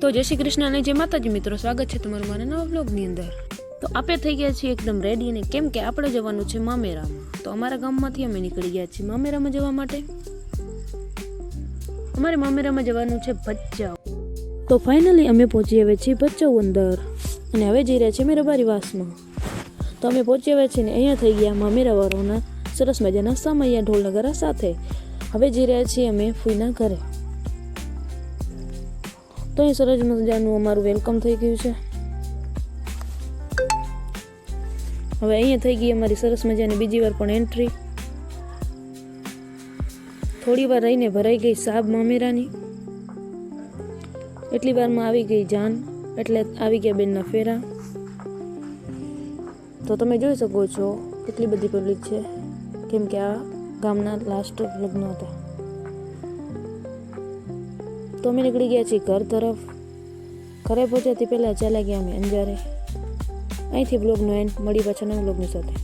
તો જય શ્રી કૃષ્ણ અને જય માતાજી મિત્રો, સ્વાગત છે તમારું મારા નવા બ્લોગની અંદર। તો આપણે થઈ ગયા છીએ એકદમ રેડી, અને કેમ કે આપણે જવાનું છે મામેરામાં। તો અમારા ગામમાંથી અમે નીકળી ગયા છીએ મામેરામાં જવા માટે। અમારે મામેરામાં જવાનું છે ભચાઉ। તો ફાઇનલી અમે પહોંચી આવ્યા છીએ ભચાઉ અંદર, અને હવે જઈ રહ્યા છીએ અમે રબારી વાસમાં। તો અમે પહોંચી આવ્યા છીએ ને અહીંયા થઈ ગયા મામેરાવાળાના સરસ મજાના સમૈયા ઢોલ નગારા સાથે। હવે જઈ રહ્યા છીએ અમે ફૂઈના ઘરે। તો અહીં સરસ મજાનું અમારું વેલકમ થઈ ગયું છે। હવે અહીંયા થઈ ગઈ અમારી સરસ મજાની બીજી વાર પણ એન્ટ્રી। થોડી વાર રહીને ભરાઈ ગઈ સાબ મામેરાની। એટલી વારમાં આવી ગઈ જાન, એટલે આવી ગયા બેનના ફેરા। તો તમે જોઈ શકો છો કેટલી બધી પબ્લિક છે, કેમ કે આ ગામના લાસ્ટ લગ્ન હતા। તો અમે નીકળી ગયા છીએ ઘર તરફ। ઘરે પહોંચ્યાથી પહેલાં ચાલ્યા ગયા અમે અંજારે। અહીંથી બ્લોગનો એન્ડ, મળી પાછા નવા બ્લોગની સાથે।